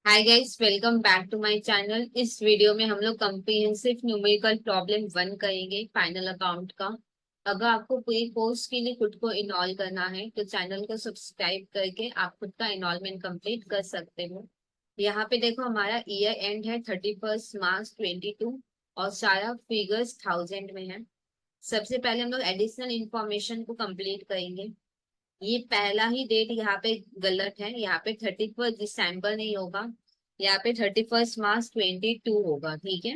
Hi guys, welcome back to my channel. इस video में हम लोग कम्प्रिहेंसिव न्यूमेरिकल प्रॉब्लम 1 करेंगे फाइनल अकाउंट का। अगर आपको पूरी कोर्स के लिए खुद को इनरोल करना है तो चैनल को सब्सक्राइब करके आप खुद का इनरोलमेंट कंप्लीट कर सकते हो। यहाँ पे देखो, हमारा ईयर एंड है 31 मार्च 2022 और सारा फिगर्स थाउजेंड में है। सबसे पहले हम लोग एडिशनल इंफॉर्मेशन को कंप्लीट करेंगे। ये पहला ही डेट यहाँ पे गलत है। यहाँ पे 31 दिसंबर नहीं होगा, यहाँ पे 31 मार्च 2022 होगा। ठीक है।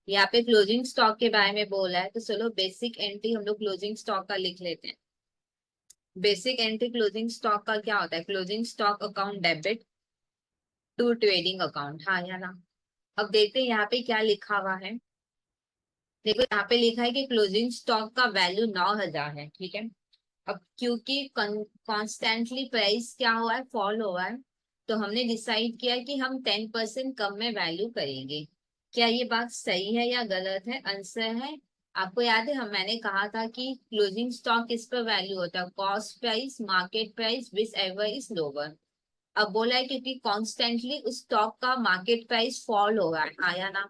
यहाँ पे क्लोजिंग स्टॉक के बारे में बोला है, तो चलो बेसिक एंट्री हम लोग क्लोजिंग स्टॉक का लिख लेते हैं। बेसिक एंट्री क्लोजिंग स्टॉक का क्या होता है? Closing stock account debit to trading account. हाँ या ना? अब देखते हैं यहाँ पे क्या लिखा हुआ है। देखो, यहाँ पे लिखा है कि क्लोजिंग स्टॉक का वैल्यू 9,000 है। ठीक है। अब क्योंकि कॉन्स्टेंटली प्राइस क्या हुआ है, फॉल हुआ है, तो हमने डिसाइड किया कि हम 10% कम में वैल्यू करेंगे। क्या ये बात सही है या गलत है? आंसर है, आपको याद है मैंने कहा था कि क्लोजिंग स्टॉक किस पर वैल्यू होता है? Cost price, market price, which ever is lower. अब बोला है क्योंकि कॉन्स्टेंटली उस स्टॉक का मार्केट प्राइस फॉल हो रहा है, आया ना?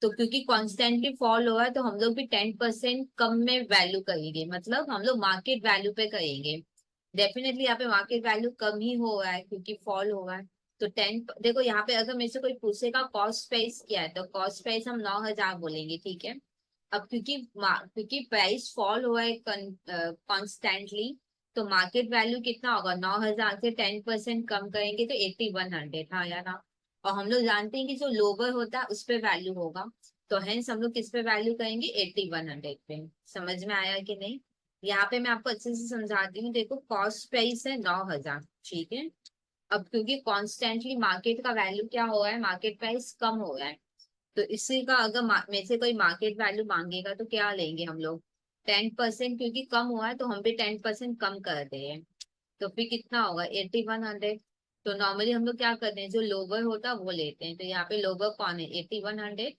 तो क्योंकि कॉन्स्टेंटली फॉल हो रहा है तो हम लोग भी 10% कम में वैल्यू करेंगे, मतलब हम लोग मार्केट वैल्यू पे करेंगे। डेफिनेटली यहाँ पे मार्केट वैल्यू कम ही हो रहा है क्योंकि फॉल हो रहा है। तो 10, देखो यहाँ पे अगर मेरे से कोई पूछेगा कॉस्ट प्राइस क्या है, तो कॉस्ट प्राइस हम 9,000 बोलेंगे। ठीक है। अब क्योंकि प्राइस फॉल हुआ है कॉन्स्टेंटली, तो मार्केट वैल्यू कितना होगा? 9,000 से 10% कम करेंगे तो 8,100। हाँ यार हाँ। और हम लोग जानते हैं कि जो लोअर होता है उस पे वैल्यू होगा, तो हेंस हम लोग किस पे वैल्यू करेंगे? 8,100 पे। समझ में आया कि नहीं? यहाँ पे मैं आपको अच्छे से समझाती हूँ। देखो, कॉस्ट प्राइस है 9,000। ठीक है। अब क्योंकि कॉन्स्टेंटली मार्केट का वैल्यू क्या हो रहा है, मार्केट प्राइस कम हो रहा है, तो इसी का अगर में से कोई मार्केट वैल्यू मांगेगा तो क्या लेंगे हम लोग? 10%, क्योंकि कम हुआ है तो हम भी 10% कम कर दे हैं। तो फिर कितना होगा? 8,100। तो नॉर्मली हम लोग क्या करते हैं, जो लोअर होता है वो लेते हैं। तो यहाँ पे लोअर कौन है? 8,100।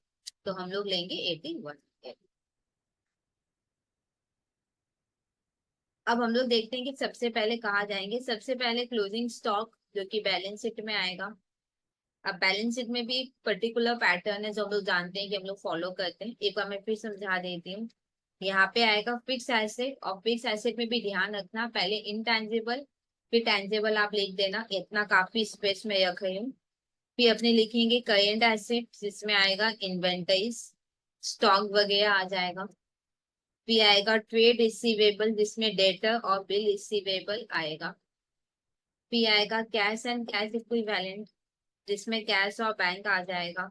तो हम लोग लेंगे 8,100। अब हम लोग देखते हैं कि सबसे पहले कहाँ जाएंगे। सबसे पहले क्लोजिंग स्टॉक, जो कि बैलेंस शीट में आएगा। अब बैलेंस शीट में भी एक पर्टिकुलर पैटर्न है जो हम लोग जानते हैं कि हम लोग फॉलो करते हैं। एक बार मैं फिर समझा देती हूँ। यहाँ पे आएगा फिक्स एसेट, और फिक्स एसेट में भी ध्यान रखना, पहले इनटेंजिबल फिर टेंजिबल आप लिख देना। इतना काफी स्पेस में रख रही हूँ। फिर अपने लिखेंगे करेंट एसेट, जिसमें आएगा इन्वेंटरीज, स्टॉक वगैरह आ जाएगा। फिर आएगा ट्रेड रिसीवेबल, जिसमें डेटर और बिल रिसीवेबल आएगा। फिर आएगा कैश एंड कैश इक्विवेलेंट, जिसमें कैश और बैंक आ जाएगा।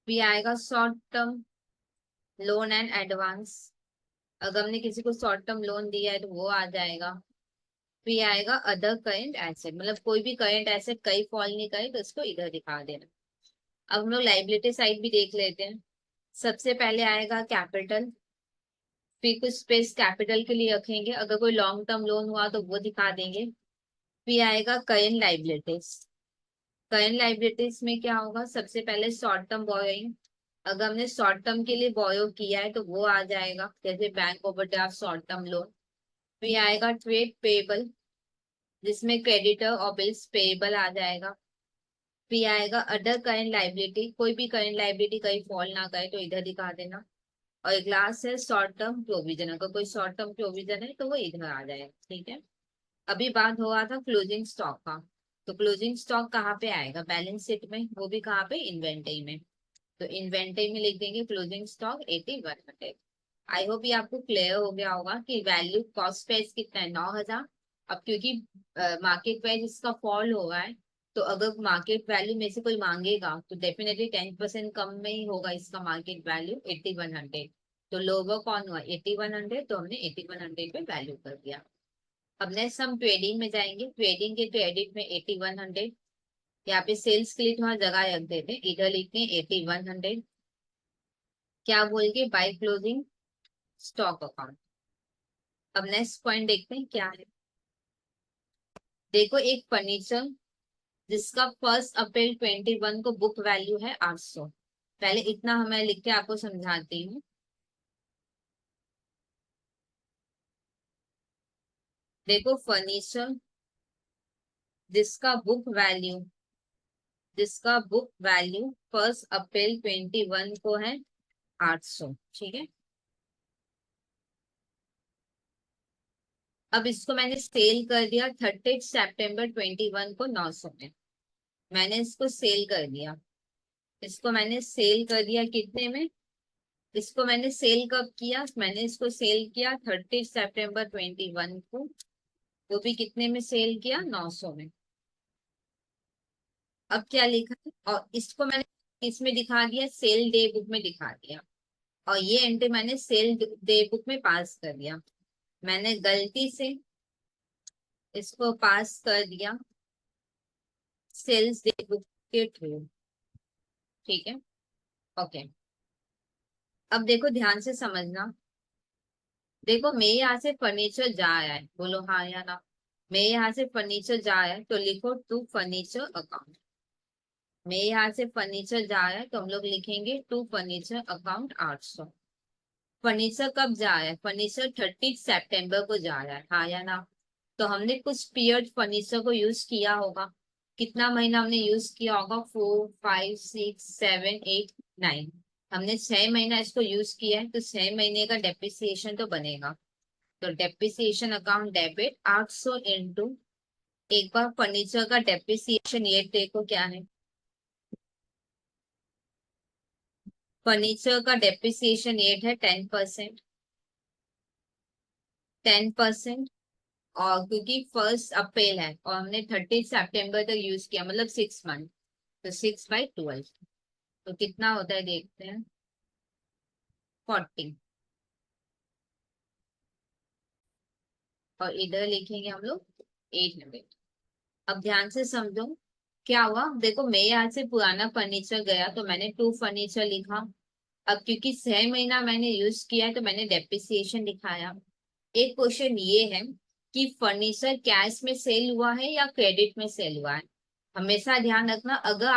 फिर आएगा short term loan and advance, अगर हमने किसी को शॉर्ट टर्म लोन दिया है तो वो आ जाएगा। फिर आएगा अदर करेंट एसेट, मतलब कोई भी करेंट एसेट कहीं फॉल नहीं करे तो इसको इधर दिखा देना। अब हम लोग लाइबिलिटी साइड भी देख लेते हैं। सबसे पहले आएगा कैपिटल, फिर कुछ स्पेस कैपिटल के लिए रखेंगे, अगर कोई लॉन्ग टर्म लोन हुआ तो वो दिखा देंगे। फिर आएगा करेंट लाइबिलिटीज। करंट लाइबिलिटीज में क्या होगा? सबसे पहले शॉर्ट टर्म बोरोइंग, अगर हमने शॉर्ट टर्म के लिए बोरो किया है तो वो आ जाएगा, जैसे bank overdraft, short term loan. फिर आएगा ट्रेड पेबल, जिसमें क्रेडिटर और बिल्स पेबल आ जाएगा। फिर आएगा अदर करंट लाइबिलिटी, कोई भी करंट लाइबिलिटी कहीं फॉल ना करे तो इधर दिखा देना। और एक लास्ट है शॉर्ट टर्म प्रोविजन, अगर कोई शॉर्ट टर्म प्रोविजन है तो वो इधर आ जाएगा। ठीक है। अभी बात हो रहा था क्लोजिंग स्टॉक का, तो क्लोजिंग स्टॉक कहाँ पे आएगा? बैलेंस शीट में, वो भी कहाँ पे? इन्वेंटरी में। तो इन्वेंटरी में लिख देंगे क्लोजिंग स्टॉक 8,100। आई होप ये आपको क्लियर हो गया होगा कि वैल्यू कॉस्ट प्राइस कितना है? 9,000। अब क्योंकि मार्केट प्राइस इसका फॉल हो रहा है, तो अगर मार्केट वैल्यू में से कोई मांगेगा तो डेफिनेटली 10% कम में ही होगा इसका मार्केट वैल्यू, 8,100। तो लोअर कौन हुआ? 8,100, तो हमने 8,100 पे वैल्यू कर दिया। अब नेक्स्ट हम ट्रेडिंग में जाएंगे। ट्रेडिंग के क्रेडिट में 8,100, यहाँ पे सेल्स के लिए थोड़ा जगह रख देते हैं, इधर लिखते हैं 8,100। क्या बोल के? By closing stock account. अब नेक्स्ट पॉइंट देखते हैं क्या है। देखो, एक फर्नीचर जिसका 1 अप्रैल 2021 को बुक वैल्यू है 800। पहले इतना हमें लिख के आपको समझाती हूँ। देखो, फर्नीचर जिसका बुक वैल्यू जिसका बुक वैल्यू 1 अप्रैल 2021 को है 800। ठीक है, अब इसको मैंने सेल कर दिया 30 सितंबर 2021 को 900 में। मैंने इसको सेल कर दिया, इसको मैंने सेल कर दिया कितने में? इसको मैंने सेल कब किया? मैंने इसको सेल किया 30 सितंबर 2021 को, वो भी कितने में सेल किया? 900 में। अब क्या लिखा है, और इसको मैंने इसमें दिखा दिया, सेल डे बुक में दिखा दिया, और ये एंट्री मैंने सेल डे बुक में पास कर दिया। मैंने गलती से इसको पास कर दिया सेल्स डे बुक के थ्रू। ठीक है, ओके। अब देखो ध्यान से समझना, देखो मैं यहाँ से फर्नीचर जा आया है, बोलो हाँ या ना। मैं यहाँ से फर्नीचर जा आया है तो लिखो टू फर्नीचर अकाउंट। मैं यहाँ से फर्नीचर जा आया है तो हम लोग लिखेंगे टू फर्नीचर अकाउंट 800। फर्नीचर कब जा आया है? फर्नीचर 30 सितंबर को जा रहा है, हाँ या ना। तो हमने कुछ पीरियड फर्नीचर को यूज किया होगा, कितना महीना हमने यूज किया होगा? 4 5 6 7 8 9। हमने 6 महीना इसको यूज किया है, तो 6 महीने का डेप्रिसिएशन तो बनेगा। तो डेप्रिसिएशन अकाउंट डेबिट 800 इंटू, एक बार फर्नीचर का डेप्रिसिएशन ये देखो क्या है। फर्नीचर का डेप्रिसिएशन रेट है 10%। 10%। और क्योंकि 1 अप्रैल है और हमने 30 सितंबर तक यूज किया, मतलब 6 मंथ, तो 6/12, तो कितना होता है देखते हैं, 40। और इधर लिखेंगे हम लोग 800। अब ध्यान से समझो क्या हुआ। देखो मैं यहाँ से पुराना फर्नीचर गया तो मैंने टू फर्नीचर लिखा। अब क्योंकि 6 महीना मैंने यूज किया है तो मैंने डेप्रिसिएशन दिखाया। एक क्वेश्चन ये है कि फर्नीचर कैश में सेल हुआ है या क्रेडिट में सेल हुआ है। हमेशा ध्यान रखना, अगर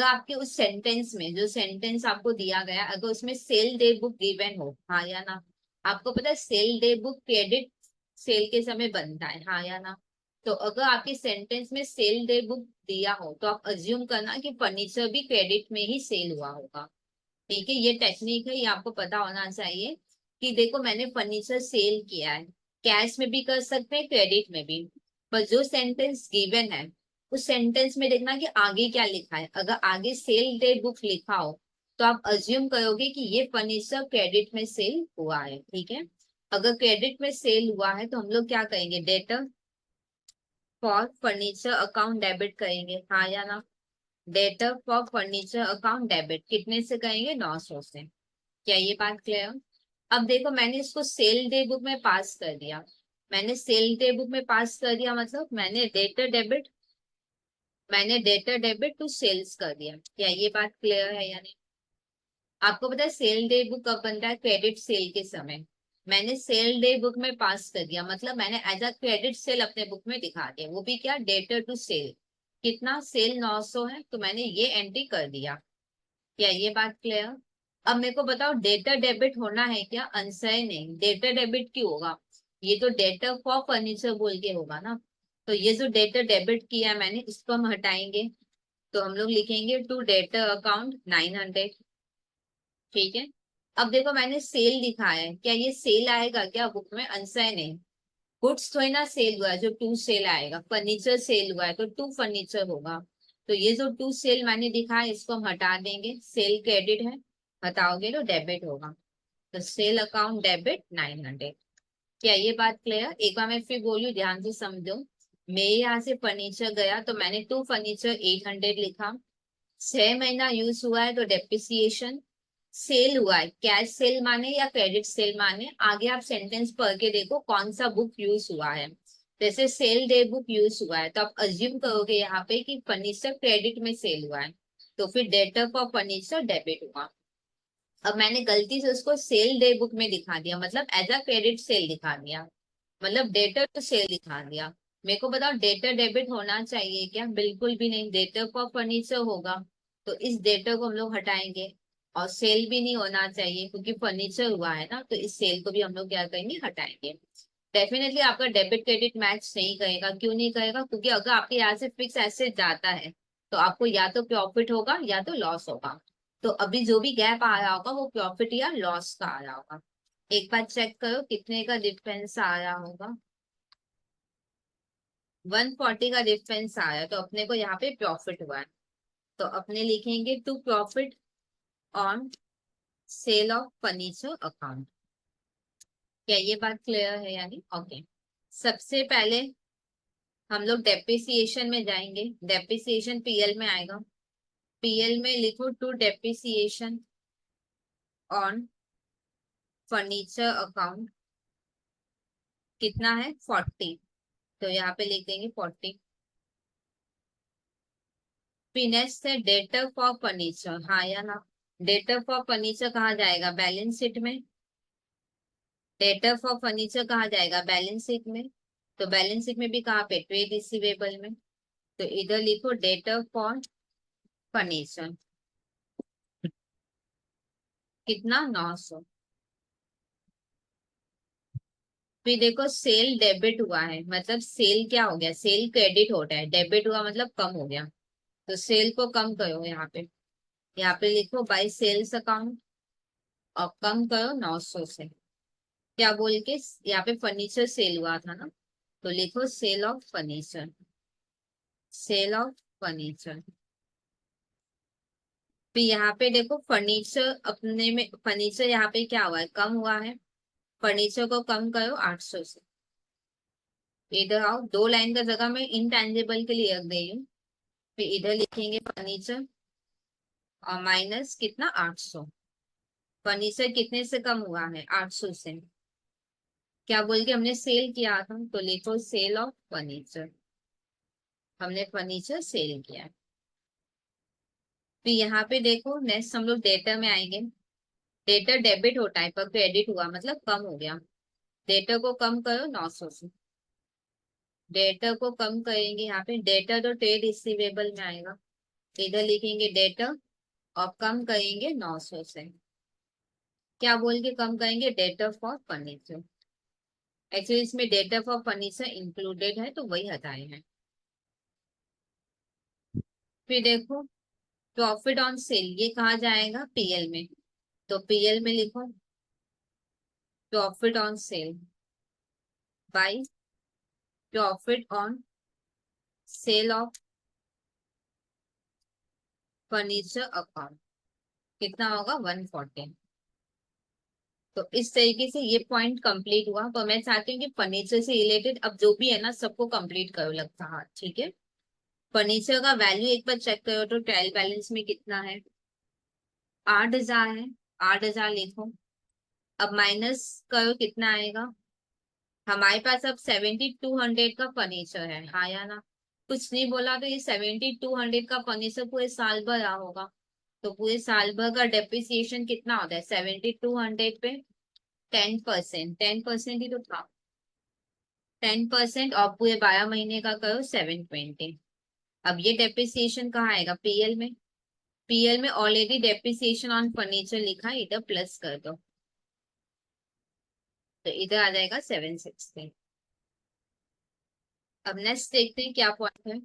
आपके उस सेंटेंस में, जो सेंटेंस आपको दिया गया, अगर उसमें सेल डे बुक गिवन हो, हाँ या ना। आपको पता है sale day book credit sale के समय बनता है, हाँ या ना। तो अगर आपके सेंटेंस में सेल डे बुक दिया हो तो आप अज्यूम करना कि फर्नीचर भी क्रेडिट में ही सेल हुआ होगा। ठीक है, ये टेक्निक है, ये आपको पता होना चाहिए कि देखो मैंने फर्नीचर सेल किया है, कैश में भी कर सकते हैं क्रेडिट में भी, पर जो सेंटेंस गिवन है उस सेंटेंस में देखना कि आगे क्या लिखा है। अगर आगे सेल डे बुक लिखा हो तो आप अज्यूम करोगे कि ये फर्नीचर क्रेडिट में सेल हुआ है। ठीक है, अगर क्रेडिट में सेल हुआ है तो हम लोग क्या करेंगे, debtor for furniture account debit करेंगे, हाँ या ना। Debtor for furniture account debit कितने से करेंगे? 900 से। क्या ये बात क्लियर? अब देखो मैंने इसको सेल डे बुक में पास कर दिया। मैंने सेल डे बुक में पास कर दिया मतलब मैंने डेटर डेबिट टू सेल्स कर दिया। क्या ये बात क्लियर है या नहीं? आपको पता है सेल डे बुक कब बनता है? क्रेडिट सेल के समय। मैंने सेल डे बुक में पास कर दिया मतलब मैंने एज अ क्रेडिट सेल अपने बुक में दिखा दिया, वो भी क्या, डेटर टू सेल। कितना? सेल 900 है तो मैंने ये एंट्री कर दिया। क्या ये बात क्लियर? अब मेरे को बताओ डेटर डेबिट होना है क्या? आंसर है नहीं। डेटर डेबिट क्यों होगा? ये तो डेटर फॉर फर्नीचर बोल के होगा ना। तो ये जो डेटर डेबिट किया है मैंने, इसको हम हटाएंगे, तो हम लोग लिखेंगे टू डेटर अकाउंट 900। ठीक है, अब देखो मैंने सेल दिखाया है, क्या ये सेल आएगा क्या बुक में? आंसर है नहीं। गुड्स थोड़ी ना सेल हुआ है जो टू सेल आएगा, फर्नीचर सेल हुआ है तो टू फर्नीचर होगा। तो ये जो टू सेल मैंने दिखा है इसको हम हटा देंगे, सेल क्रेडिट है, हटाओगे तो डेबिट होगा। तो सेल अकाउंट डेबिट 900। क्या ये बात क्लियर? एक बार मैं फिर बोलूं, ध्यान से समझो। मैं यहाँ से फर्नीचर गया तो मैंने टू फर्नीचर 800 लिखा। 6 महीना यूज हुआ है तो डेप्रिसिएशन। सेल हुआ है, कैश सेल माने या क्रेडिट सेल माने, आगे आप सेंटेंस पढ़ के देखो कौन सा बुक यूज हुआ है। जैसे सेल डे बुक यूज हुआ है तो आप अज्यूम करोगे यहाँ पे कि फर्नीचर क्रेडिट में सेल हुआ है, तो फिर डेटर फॉर फर्नीचर डेबिट हुआ। अब मैंने गलती से उसको सेल डे बुक में दिखा दिया, मतलब एज अ क्रेडिट सेल दिखा दिया, मतलब डेटर टू सेल दिखा दिया। मेरे को बताओ डेटर डेबिट होना चाहिए क्या? बिल्कुल भी नहीं, डेटर फॉर फर्नीचर होगा। तो इस डेटर को हम लोग हटाएंगे, और सेल भी नहीं होना चाहिए क्योंकि फर्नीचर हुआ है ना, तो इस सेल को भी हम लोग क्या करेंगे, हटाएंगे। डेफिनेटली आपका डेबिट क्रेडिट मैच नहीं करेगा। क्यों नहीं करेगा? क्योंकि अगर आपके यहाँ से फिक्स एसेट जाता है तो आपको या तो प्रॉफिट होगा या तो लॉस होगा। तो अभी जो भी गैप आ रहा होगा वो प्रॉफिट या लॉस का आ रहा होगा। एक बार चेक करो कितने का डिफरेंस आ रहा होगा। 140 का डिफरेंस आया, तो अपने को यहाँ पे प्रॉफिट हुआ है। तो अपने लिखेंगे to profit on sale of furniture account. क्या ये बात क्लियर है? यानी ओके। सबसे पहले हम लोग डेप्रिसिएशन में जाएंगे। डेप्रिसिएशन पीएल में आएगा। पीएल में लिखो to depreciation on furniture account कितना है 40। तो यहाँ पे लिख देंगे 40। फिर नेक्स्ट है डेटर फॉर फर्नीचर, हाँ या ना। डेटर फॉर फर्नीचर कहाँ जाएगा? बैलेंस शीट में। डेटर फॉर फर्नीचर कहाँ जाएगा? बैलेंस शीट में। तो बैलेंस शीट में भी कहाँ पे? ट्रेड रिसीवेबल में। तो इधर लिखो डेटर फॉर फर्नीचर कितना 900। फिर देखो सेल डेबिट हुआ है, मतलब सेल क्या हो गया? सेल क्रेडिट हो रहा है, डेबिट हुआ मतलब कम हो गया। तो सेल को कम करो यहाँ पे। यहाँ पे लिखो बाई सेल्स अकाउंट और कम करो 900 से। क्या बोल के? यहाँ पे फर्नीचर सेल हुआ था ना, तो लिखो sale of furniture. Sale of furniture. फिर यहाँ पे देखो फर्नीचर अपने में, फर्नीचर यहाँ पे क्या हुआ है? कम हुआ है। फर्नीचर को कम करो 800 से। इधर आओ, दो लाइन का जगह मैं इनटेंजिबल के लिए रख दे रही हूँ। फिर इधर लिखेंगे फर्नीचर और माइनस कितना 800। फर्नीचर कितने से कम हुआ है? 800 से। क्या बोल के हमने सेल किया था, तो लिखो सेल ऑफ फर्नीचर। हमने फर्नीचर सेल किया। फिर यहाँ पे देखो नेक्स्ट हम लोग डेटा में आएंगे। डेटा डेबिट होता है पर क्रेडिट हुआ मतलब कम हो गया। डेटा को कम करो 900 से। डेटा को कम करेंगे यहाँ पे, डेटा तो ट्रेड रिसीवेबल में आएगा। इधर लिखेंगे डेटा और कम करेंगे 900 से। क्या बोल के कम करेंगे? Data for furniture. एक्चुअली इसमें डेटा फॉर फर्नीचर इंक्लूडेड है तो वही हटाए हैं। फिर देखो प्रॉफिट ऑन सेल, ये कहाँ जाएगा? पीएल में। तो पीएल में लिखो profit on cell by profit on sale of furniture account कितना होगा? 140। तो इस तरीके से ये पॉइंट कंप्लीट हुआ। तो मैं चाहती हूँ कि फर्नीचर से रिलेटेड अब जो भी है ना सबको कंप्लीट करो लगता है, ठीक है। फर्नीचर का वैल्यू एक बार चेक करो तो ट्रायल बैलेंस में कितना है? 8,000 है। 8,000 लिखो। अब माइनस करो कितना आएगा? हमारे पास अब 7,200 का फर्नीचर है, हाँ या ना? कुछ नहीं बोला तो ये 7,200 का फर्नीचर पूरे साल भर रहा होगा। तो पूरे साल भर का डेप्रिसिएशन कितना होता है? 7,200 पे 10%, 10% ही तो था। 10% और पूरे 12 महीने का करो 720। अब ये डेप्रिसिएशन कहाँ आएगा? पीएल में। पीएल में ऑलरेडी डेप्रिसिएशन ऑन फर्नीचर लिखा है, इधर प्लस कर दो। तो इधर आ जाएगा 760। अब नेक्स्ट देखते हैं क्या पॉइंट है।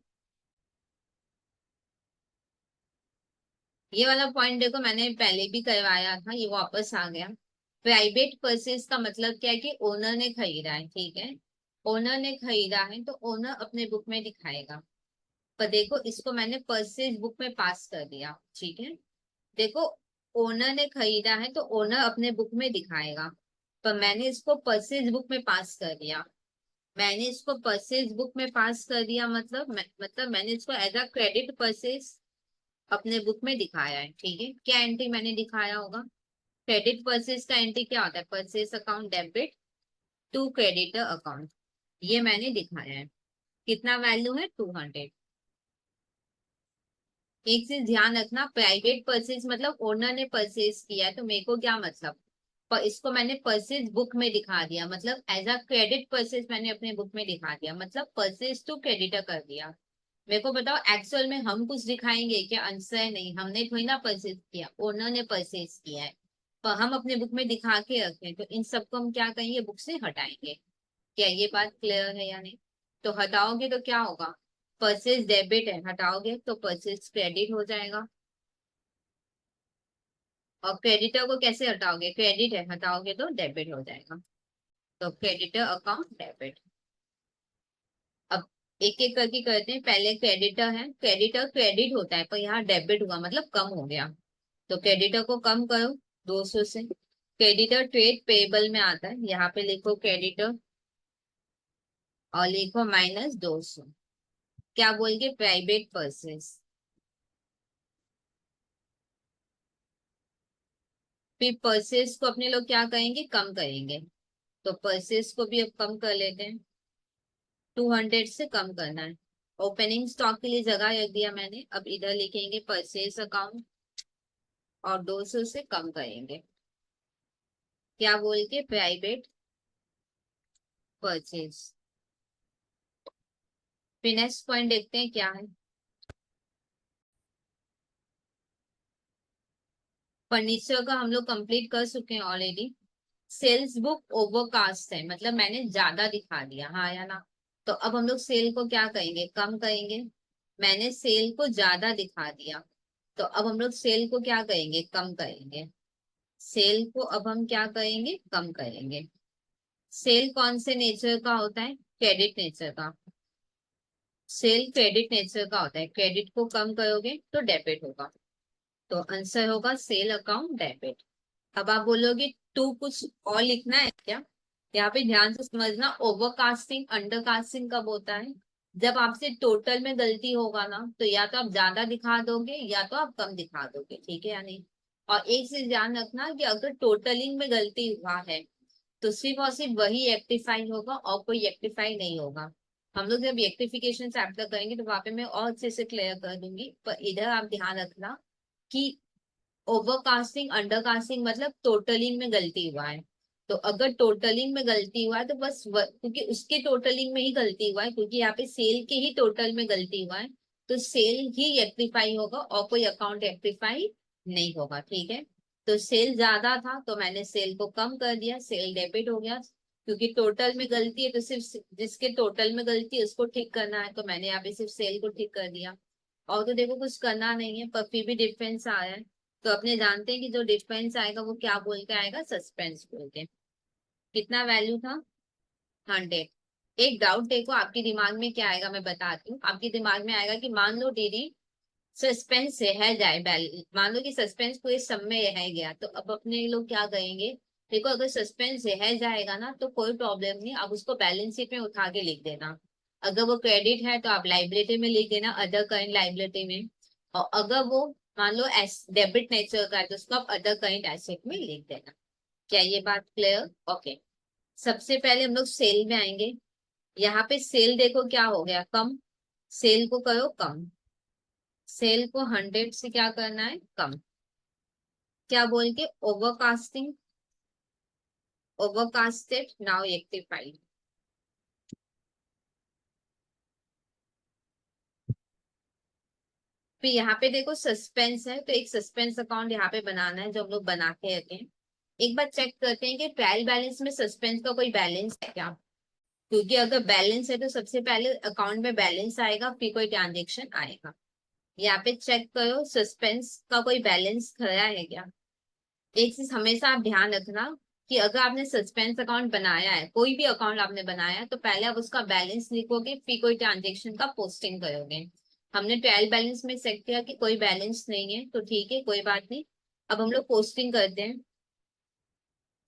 ये वाला पॉइंट देखो मैंने पहले भी करवाया था, ये वापस आ गया। प्राइवेट परचेज का मतलब क्या है? कि ओनर ने खरीदा है, ठीक है। ओनर ने खरीदा है तो ओनर अपने बुक में दिखाएगा। पर देखो इसको मैंने परचेज बुक में पास कर दिया, ठीक है। देखो ओनर ने खरीदा है तो ओनर अपने बुक में दिखाएगा। पर मैंने इसको परचेज बुक में पास कर दिया। मैंने इसको परचेज बुक में पास कर दिया मतलब मतलब मैंने इसको एज अ क्रेडिट परचेज अपने बुक में दिखाया है, ठीक है। क्या एंट्री मैंने दिखाया होगा? क्रेडिट परचेज का एंट्री क्या होता है? Purchase account debit to creditor account, ये मैंने दिखाया है। कितना वैल्यू है? 200। एक चीज ध्यान रखना, प्राइवेट परचेज मतलब ओनर ने परचेज किया है तो मेरे को क्या मतलब, पर इसको मैंने परचेज बुक में दिखा दिया, मतलब एज अ क्रेडिट परचेज मैंने अपने बुक में दिखा दिया, मतलब परचेज टू क्रेडिटर कर दिया। मेरे को बताओ एक्चुअल में हम कुछ दिखाएंगे क्या? आंसर नहीं, हमने थोड़ी ना परचेज किया, ओनर ने परचेज किया है। पर हम अपने बुक में दिखा के रखें तो इन सबको हम क्या कहेंगे? बुक से हटाएंगे। क्या ये बात क्लियर है या नहीं? तो हटाओगे तो क्या होगा? परचेज डेबिट है, हटाओगे तो परचेज क्रेडिट हो जाएगा। और क्रेडिटर को कैसे हटाओगे, क्रेडिट है, हटाओगे तो डेबिट हो जाएगा। तो क्रेडिटर अकाउंट डेबिट। अब एक एक करके करते हैं। पहले क्रेडिटर है, क्रेडिटर क्रेडिट होता है पर यहाँ डेबिट हुआ मतलब कम हो गया। तो क्रेडिटर को कम करो 200 से। क्रेडिटर ट्रेड पेबल में आता है, यहाँ पे लिखो क्रेडिटर और लिखो -200। क्या बोल के, प्राइवेट परचेज। फिर परचेज को अपने लोग क्या करेंगे, कम करेंगे। तो परचेज को भी अब कम कर लेते हैं। 200 से कम करना है। ओपनिंग स्टॉक के लिए जगह रख दिया मैंने, अब इधर लिखेंगे परचेज अकाउंट और 200 से कम करेंगे। क्या बोल के, प्राइवेट परचेज। फिर नेक्स्ट पॉइंट देखते हैं क्या है। फर्नीचर का हम लोग कंप्लीट कर चुके हैं ऑलरेडी। सेल्स बुक ओवरकास्ट है, मतलब मैंने ज्यादा दिखा दिया, हाँ या ना। तो अब हम लोग सेल को क्या करेंगे, कम करेंगे। मैंने सेल को ज्यादा दिखा दिया, तो अब हम लोग सेल को क्या करेंगे, कम करेंगे। सेल को अब हम क्या करेंगे, कम करेंगे। सेल कौन से नेचर का होता है, क्रेडिट नेचर का। सेल क्रेडिट नेचर का होता है, क्रेडिट को कम करोगे तो डेबिट होगा। तो आंसर होगा सेल अकाउंट डेबिट। अब आप बोलोगे टू कुछ और लिखना है क्या। यहाँ पे ध्यान से समझना, ओवरकास्टिंग अंडरकास्टिंग कब होता है, जब आपसे टोटल में गलती होगा ना, तो या तो आप ज्यादा दिखा दोगे या तो आप कम दिखा दोगे, ठीक है या नहीं। और एक चीज ध्यान रखना कि अगर टोटलिंग में गलती हुआ है तो सिर्फ और सिर्फ वही एक्टिफाई होगा और कोई एक्टिफाई नहीं होगा। हम लोग जब एक्टिफिकेशन चैप्टर करेंगे तो वहां पे मैं और अच्छे से क्लियर कर दूंगी, पर इधर आप ध्यान रखना कि ओवरकास्टिंग अंडरकास्टिंग मतलब टोटलिंग में गलती हुआ है। तो अगर टोटलिंग में गलती हुआ है तो बस क्योंकि उसके टोटलिंग में ही गलती हुआ है, क्योंकि यहाँ पे सेल के ही टोटल में गलती हुआ है, तो सेल ही रेक्टिफाई होगा और कोई अकाउंट रेक्टिफाई नहीं होगा, ठीक है। तो सेल ज्यादा था तो मैंने सेल को कम कर दिया, सेल डेबिट हो गया। क्योंकि टोटल में गलती है तो सिर्फ जिसके टोटल में गलती है उसको ठीक करना है, तो मैंने यहाँ पे सिर्फ सेल को ठीक कर दिया। और तो देखो कुछ करना नहीं है, पर फिर भी डिफरेंस आया है। तो अपने जानते हैं कि जो डिफरेंस आएगा वो क्या बोल के आएगा, सस्पेंस बोल के। कितना वैल्यू था, 100। एक डाउट देखो आपके दिमाग में क्या आएगा, मैं बताती हूँ। आपके दिमाग में आएगा कि मान लो दीदी सस्पेंस रह जाए, मान लो कि सस्पेंस पूरे सब में रह गया, तो अब अपने लोग क्या करेंगे। देखो अगर सस्पेंस रह जाएगा ना तो कोई प्रॉब्लम नहीं, अब उसको बैलेंस शीट में उठा के लिख देना। अगर वो क्रेडिट है तो आप लाइबिलिटी में लिख देना, अदर करंट लाइबिलिटी में। और अगर वो मान लो डेबिट नेचर का है तो उसको आप अदर करंट एसेट में लिख देना। क्या ये बात क्लियर, ओके। सबसे पहले हम लोग सेल में आएंगे। यहाँ पे सेल देखो क्या हो गया, कम। सेल को करो कम। सेल को 100 से क्या करना है, कम। क्या बोल के, ओवरकास्टिंग, ओवरकास्टेड नाउ रेक्टिफाइड। फिर यहाँ पे देखो सस्पेंस है, तो एक सस्पेंस अकाउंट यहाँ पे बनाना है जो हम लोग बना के रखे हैं। एक बार चेक करते हैं कि ट्रायल बैलेंस में सस्पेंस का कोई बैलेंस है क्या। क्योंकि अगर बैलेंस है तो सबसे पहले अकाउंट में बैलेंस आएगा फिर कोई ट्रांजेक्शन आएगा। यहाँ पे चेक करो सस्पेंस का कोई बैलेंस खड़ा है क्या। एक चीज हमेशा आप ध्यान रखना कि अगर आपने सस्पेंस अकाउंट बनाया है, कोई भी अकाउंट आपने बनाया है, तो पहले आप उसका बैलेंस लिखोगे फिर कोई ट्रांजेक्शन का पोस्टिंग करोगे। हमने ट्रायल बैलेंस में सेट किया कि कोई बैलेंस नहीं है, तो ठीक है कोई बात नहीं। अब हम लोग पोस्टिंग करते हैं।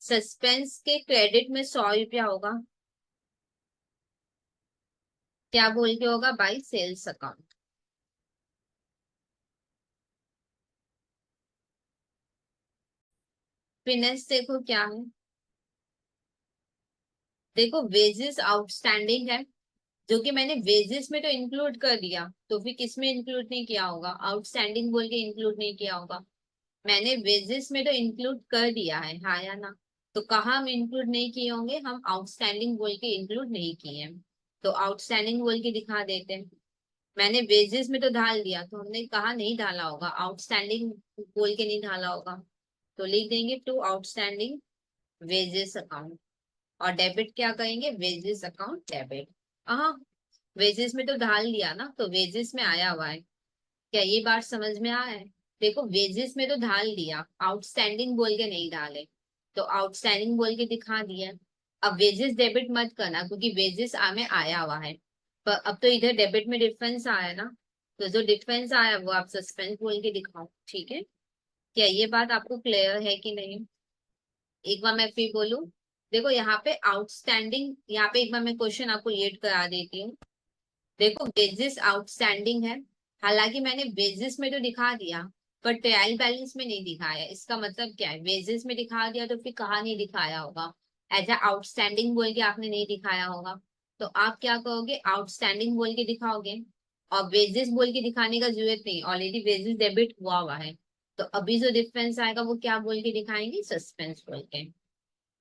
सस्पेंस के क्रेडिट में 100 रुपया होगा। क्या बोल के होगा, बाई सेल्स अकाउंट। फिनेंस देखो क्या है। देखो वेजेस आउटस्टैंडिंग है, जो कि मैंने वेजेस में तो इंक्लूड कर दिया, तो फिर किस में इंक्लूड नहीं किया होगा, आउटस्टैंडिंग बोल के इंक्लूड नहीं किया होगा। मैंने वेजेस में तो इंक्लूड कर दिया है, हाँ या ना। तो कहाँ हम इंक्लूड नहीं किए होंगे, हम आउटस्टैंडिंग बोल के इंक्लूड नहीं किए हैं। तो आउटस्टैंडिंग बोल के दिखा देते हैं। मैंने वेजेस में तो डाल दिया, तो हमने कहा नहीं डाला होगा, आउटस्टैंडिंग बोल के नहीं डाला होगा। तो लिख देंगे टू आउटस्टैंडिंग वेजेस अकाउंट। और डेबिट क्या कहेंगे, वेजेस अकाउंट डेबिट। हाँ, वेजेस में तो ढाल लिया ना, तो वेजेस में आया हुआ है। क्या ये बात समझ में आया है? देखो वेजेस में तो ढाल दिया, आउटस्टैंडिंग बोल के नहीं डाले, तो आउटस्टैंडिंग बोल के दिखा दिया। अब वेजेस डेबिट मत करना क्योंकि वेजेस आ में आया हुआ है, पर अब तो इधर डेबिट में डिफरेंस आया ना, तो जो डिफरेंस आया वो आप सस्पेंस बोल के दिखाओ, ठीक है? क्या ये बात आपको क्लियर है कि नहीं? एक बार मैं फिर बोलूं। देखो यहाँ पे आउटस्टैंडिंग, यहाँ पे एक बार मैं क्वेश्चन आपको रीड करा देती हूँ। देखो वेजेस आउटस्टैंडिंग है, हालांकि मैंने वेजेस में तो दिखा दिया, पर ट्रायल बैलेंस में नहीं दिखाया। इसका मतलब क्या है? वेजेस में दिखा दिया तो फिर कहाँ नहीं दिखाया होगा? एज अ आउटस्टैंडिंग बोल के आपने नहीं दिखाया होगा, तो आप क्या कहोगे? आउटस्टैंडिंग बोल के दिखाओगे। और वेजेस बोल के दिखाने का जरूरत नहीं, ऑलरेडी वेजेस डेबिट हुआ है। तो अभी जो डिफरेंस आएगा वो क्या बोल के दिखाएंगे? सस्पेंस बोल के।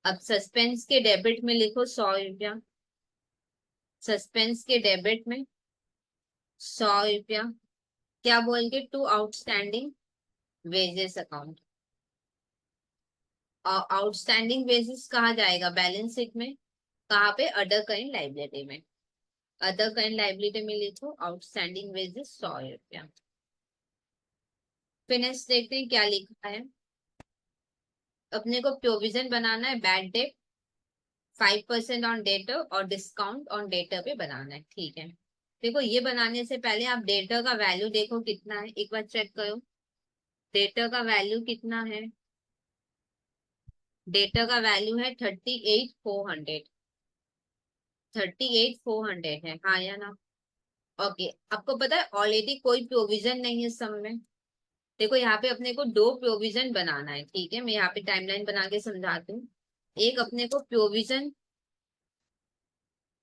अब सस्पेंस के डेबिट में लिखो 100 रुपया, सस्पेंस के डेबिट में 100 रुपया, क्या बोल के? To outstanding wages account. और आउटस्टैंडिंग वेजेस कहाँ जाएगा बैलेंस शीट में? कहाँ पे? अदर करेंट लाइबिलिटी में। अदर करेंट लाइबिलिटी में लिखो आउटस्टैंडिंग वेजेस 100 रुपया। फिर नेक्स्ट देखते हैं क्या लिखा है। अपने को प्रोविजन बनाना है बैड डेट, 5% ऑन डेटर और डिस्काउंट ऑन डेटर पे बनाना है, ठीक है? देखो ये बनाने से पहले आप डेटर का वैल्यू देखो कितना है, एक बार चेक करो। डेटर का वैल्यू कितना है? डेटा का वैल्यू है 38,400। 38,400 है, हाँ या ना? ओके, आपको पता है ऑलरेडी कोई प्रोविजन नहीं है सम में। देखो यहाँ पे अपने को दो प्रोविजन बनाना है, ठीक है? मैं यहाँ पे टाइमलाइन बना के समझाती हूँ। एक अपने को प्रोविजन,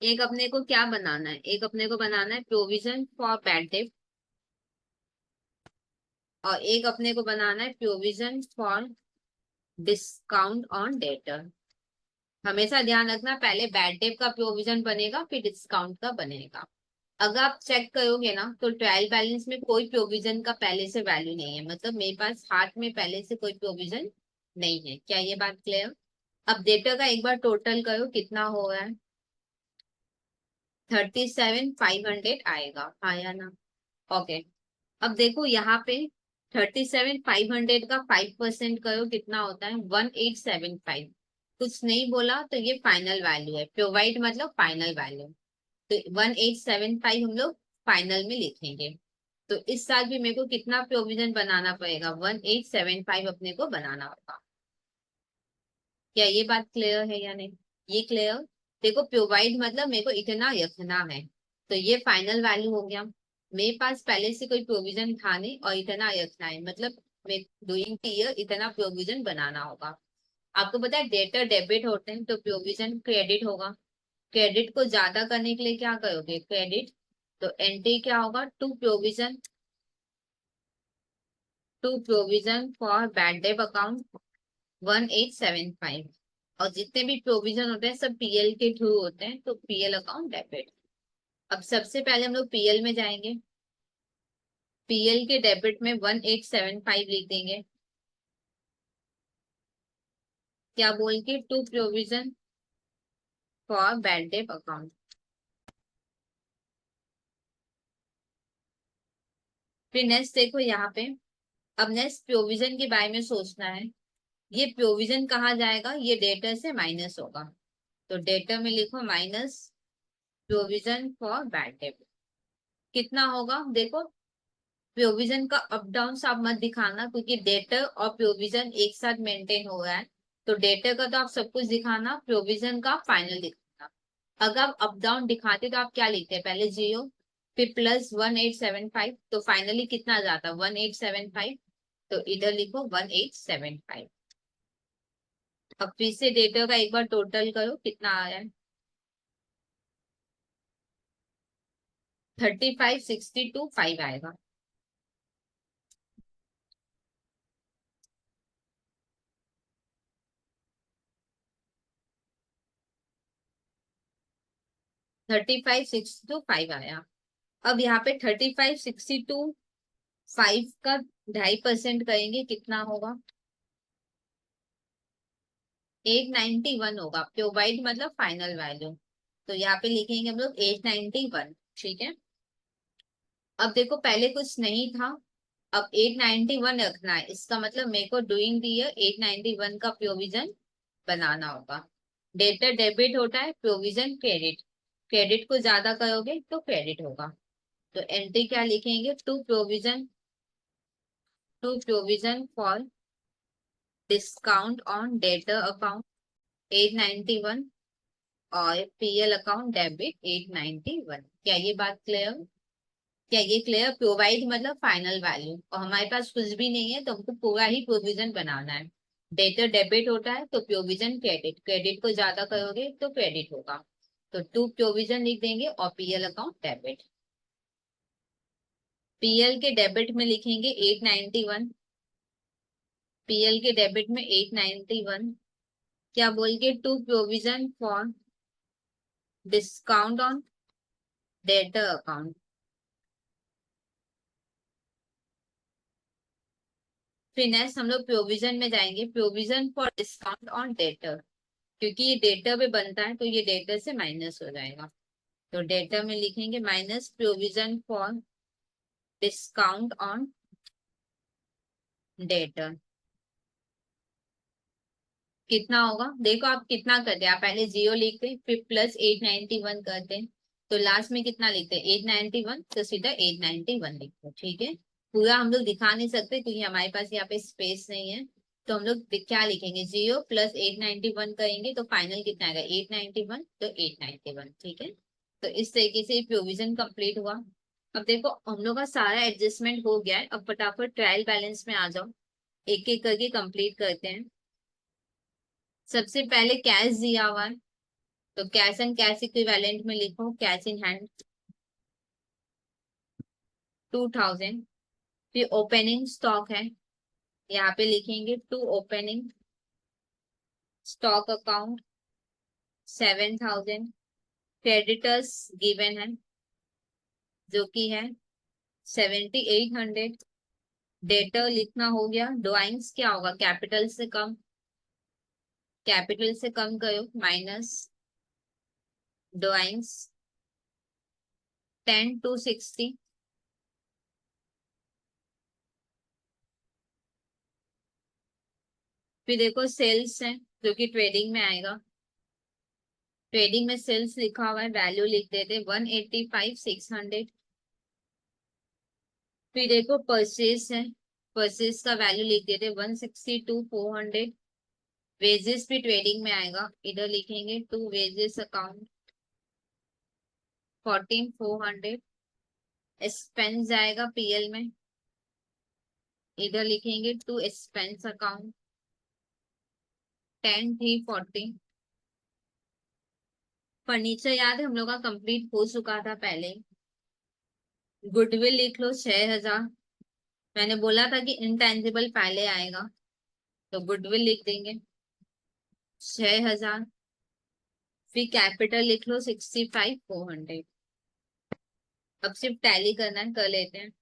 एक अपने को क्या बनाना है? एक अपने को बनाना है प्रोविजन फॉर बैड डेट, और एक अपने को बनाना है provision for discount on debtor. हमेशा ध्यान रखना, पहले बैड डेट का प्रोविजन बनेगा फिर डिस्काउंट का बनेगा। अगर आप चेक करोगे ना तो ट्रायल बैलेंस में कोई प्रोविजन का पहले से वैल्यू नहीं है, मतलब मेरे पास हाथ में पहले से कोई प्रोविजन नहीं है। क्या ये बात क्लियर? अब डेटा का एक बार टोटल करो कितना हो रहा है? 37,500 आएगा, हाँ या ना? ओके, अब देखो यहाँ पे 37,500 का 5% करो कितना होता है? 1875। कुछ नहीं बोला तो ये फाइनल वैल्यू है, प्रोवाइड मतलब फाइनल वैल्यू। तो 1875 हम लोग फाइनल में लिखेंगे। तो इस साल भी मेरे को कितना प्रोविजन बनाना पड़ेगा? 1875 अपने को बनाना होगा। क्या ये बात क्लियर है या नहीं? ये क्लियर? देखो प्रोवाइड मतलब मेरे को इतना रखना है, तो ये फाइनल वैल्यू हो गया। मेरे पास पहले से कोई प्रोविजन था नहीं और इतना रखना है, मतलब मैं डूइंग ईयर इतना प्रोविजन बनाना होगा। आपको पता है डेटर डेबिट होते हैं तो प्रोविजन क्रेडिट होगा। क्रेडिट को ज्यादा करने के लिए क्या करोगे? क्रेडिट, तो एंट्री क्या होगा? To provision for bad debt account 1875। और जितने भी प्रोविजन होते हैं सब पीएल के थ्रू होते हैं, तो पीएल अकाउंट डेबिट। अब सबसे पहले हम लोग पीएल में जाएंगे। पीएल के डेबिट में 1875 लिख देंगे, क्या बोल के? To provision for bad debt account. फिर नेक्स्ट देखो यहाँ पे, अब नेक्स्ट प्रोविजन के बारे में सोचना है। ये प्रोविजन कहाँ जाएगा? ये डेटर से माइनस होगा, तो डेटर में लिखो minus provision for bad date. कितना होगा देखो? प्रोविजन का अप डाउन आप मत दिखाना क्योंकि डेटर और प्रोविजन एक साथ मेंटेन हो रहा है, तो डेटर का तो आप सब कुछ दिखाना, प्रोविजन का फाइनल दिखाना। अगर आप अप डाउन दिखाते तो आप क्या लिखते हैं? पहले 0 फिर प्लस 1875, तो फाइनली कितना जाता? 1875, तो इधर लिखो 1875। अब फिर से डेटा का एक बार टोटल करो कितना आया है? 35,62,5 आएगा। 35,62,5 आया। अब यहाँ पे 35,62,5 का 2.5% करेंगे कितना होगा? 891 होगा। प्रोवाइड मतलब फाइनल वैल्यू, तो यहाँ पे लिखेंगे हम लोग 891। ठीक है। अब देखो पहले कुछ नहीं था, अब 891 रखना है, इसका मतलब मेरे को डूइंग दी 891 का प्रोविजन बनाना होगा। डेटर डेबिट होता है, प्रोविजन क्रेडिट, क्रेडिट को ज्यादा करोगे तो क्रेडिट होगा। तो एंट्री क्या लिखेंगे, to provision for discount on debtor account 891 और पीएल अकाउंट डेबिट 891। क्या ये बात क्लियर? क्या ये क्लियर? प्रोवाइड मतलब फाइनल वैल्यू, और हमारे पास कुछ भी नहीं है तो हमको पूरा ही प्रोविजन बनाना है। डेटर डेबिट होता है तो प्रोविजन क्रेडिट, क्रेडिट को ज्यादा करोगे तो क्रेडिट होगा। तो टू प्रोविजन लिख देंगे और पीएल अकाउंट डेबिट। पीएल के डेबिट में लिखेंगे 891, पीएल के डेबिट में 891, क्या बोल के, to provision for discount on debtor account. फिर नेक्स्ट हम लोग प्रोविजन में जाएंगे, provision for discount on debtor, क्योंकि ये डेटर पे बनता है तो ये डेटर से माइनस हो जाएगा। तो डेटर में लिखेंगे minus provision for discount on debtor. कितना होगा देखो, आप कितना करते हैं, आप पहले 0 लिखते फिर प्लस 891 करते हैं, तो लास्ट में कितना लिखते हैं 891, तो सीधा 891 लिखते हैं। ठीक है, पूरा हम लोग दिखा नहीं सकते क्योंकि हमारे पास यहाँ पे स्पेस नहीं है, तो हम लोग क्या लिखेंगे, 0 प्लस 891 करेंगे तो फाइनल कितना आएगा 891, तो 891। ठीक है, तो इस तरीके से प्रोविजन कंप्लीट हुआ। अब देखो हम लोग का सारा एडजस्टमेंट हो गया है, अब फटाफट ट्रायल बैलेंस में आ जाओ, एक एक करके कंप्लीट करते हैं। सबसे पहले कैश दिया हुआ है, तो कैश एंड कैश इक्विवेलेंट में लिखो कैश इन हैंड 2000। फिर ओपनिंग स्टॉक है, यहाँ पे लिखेंगे to opening stock account 7000। Creditors given है जो कि है 7800। डेटर लिखना हो गया, ड्राइंग्स क्या होगा, कैपिटल से कम, कैपिटल से कम करो, माइनस ड्राइंग्स 10 to 60। फिर देखो सेल्स है जो कि ट्रेडिंग में आएगा, ट्रेडिंग में सेल्स लिखा हुआ है, वैल्यू लिख देते 185,600। फिर देखो परचेज है, परचेज का वैल्यू लिख देते 162,400। वेजेस भी ट्रेडिंग में आएगा, इधर लिखेंगे टू वेजेस अकाउंट 14,400। एक्सपेंस आएगा पीएल में, इधर लिखेंगे टू एक्सपेंस अकाउंट 10,340। फर्नीचर याद है हम लोग का कंप्लीट हो चुका था पहले। गुडविल लिख लो 6,000, मैंने बोला था कि इनटेंजिबल पहले आएगा, तो गुडविल लिख देंगे 6,000। फिर कैपिटल लिख लो 65,400। अब सिर्फ टैली करना है, कर लेते हैं।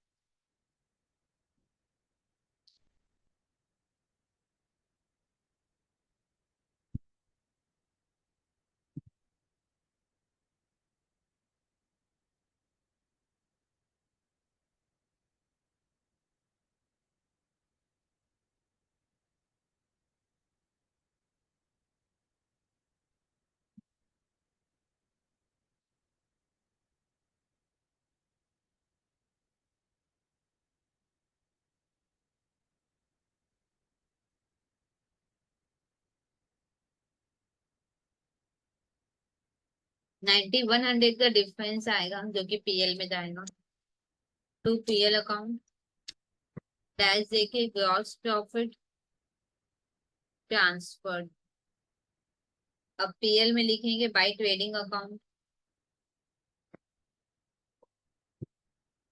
नाइन्टी 100 का डिफरेंस आएगा जो कि पीएल में जाएगा, टू पीएल अकाउंट डैश देके ग्रॉस प्रॉफिट ट्रांसफर। अब पीएल में लिखेंगे बाय ट्रेडिंग अकाउंट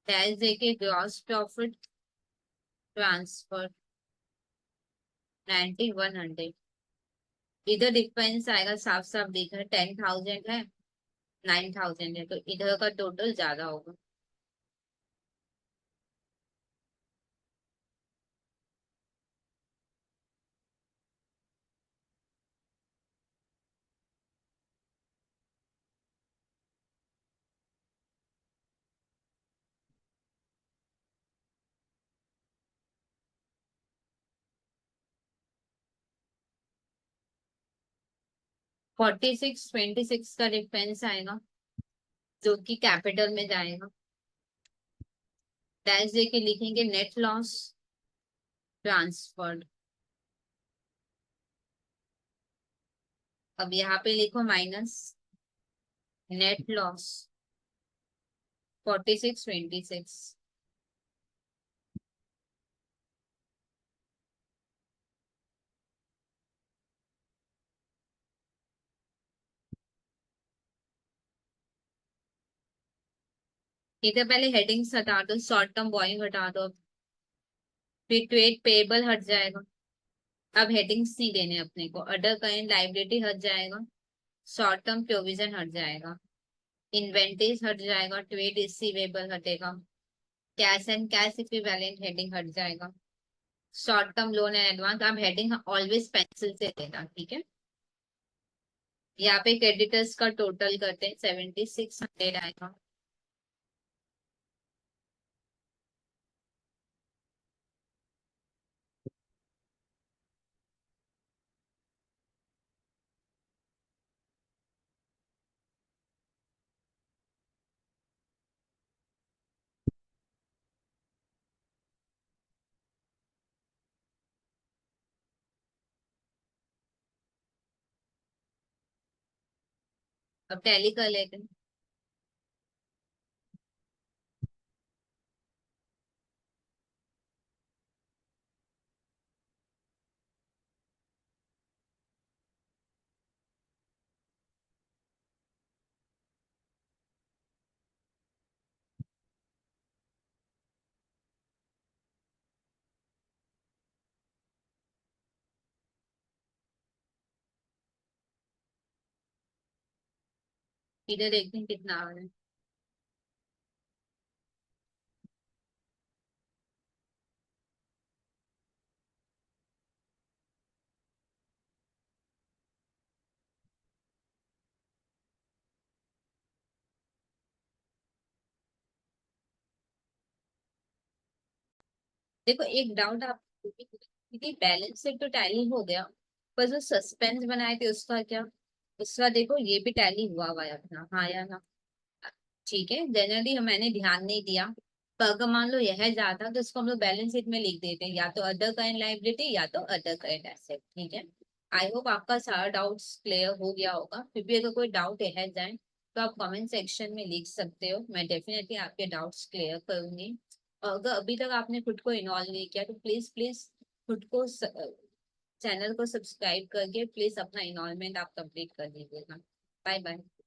डैश देके ग्रॉस प्रॉफिट ट्रांसफर 90 100। इधर डिफरेंस आएगा, साफ साफ दिख रहा है, 10,000 है 9,000 है, तो इधर का टोटल ज्यादा होगा। 4626 का डिफरेंस आएगा जो कि कैपिटल में जाएगा। डैश दे के लिखेंगे नेट लॉस ट्रांसफर्ड। अब यहाँ पे लिखो माइनस नेट लॉस 4626। इधर पहले हेडिंग्स हटा दो, शॉर्ट टर्म बॉइंग हटा दो, फिर ट्रेड पेबल हट जाएगा। अब हेडिंग्स नहीं देने अपने को। अदर करेंट लाइबिलिटी हट जाएगा, शॉर्ट टर्म प्रोविजन हट जाएगा, इन्वेंटरीज हट जाएगा, ट्रेड रिसीवेबल हटेगा, cash and cash equivalent heading हट जाएगा, short term loan and advance. आप हेडिंग ऑलवेज पेंसिल से देना, ठीक है। यहाँ पे क्रेडिटर्स का टोटल करते हैं, 7600 आएगा। अब टैली कर लेते हैं। इधर देखते हैं कितना आ रहा है। देखो एक डाउट आप, क्योंकि बैलेंस शीट तो टैली हो गया, पर जो सस्पेंस बनाए थे उसका क्या? उसका देखो ये भी टैली हुआ हुआ है अपना, हाँ या ना? ठीक है, जनरली मैंने ध्यान नहीं दिया। पर अगर मान लो यह ज्यादा तो इसको हम लोग बैलेंस शीट में लिख देते हैं, या तो अदर करेंट लायबिलिटी या तो अदर करेंट एसेट, ठीक है। आई होप आपका सारा डाउट्स क्लियर हो गया होगा। फिर भी अगर कोई डाउट रह जाए तो आप कमेंट सेक्शन में लिख सकते हो, मैं डेफिनेटली आपके डाउट्स क्लियर करूंगी। और अगर अभी तक आपने खुद को इन्वॉल्व नहीं किया तो प्लीज प्लीज खुद को चैनल को सब्सक्राइब करके प्लीज अपना इन्वॉल्वमेंट आप कंप्लीट कर दीजिएगा। Bye bye.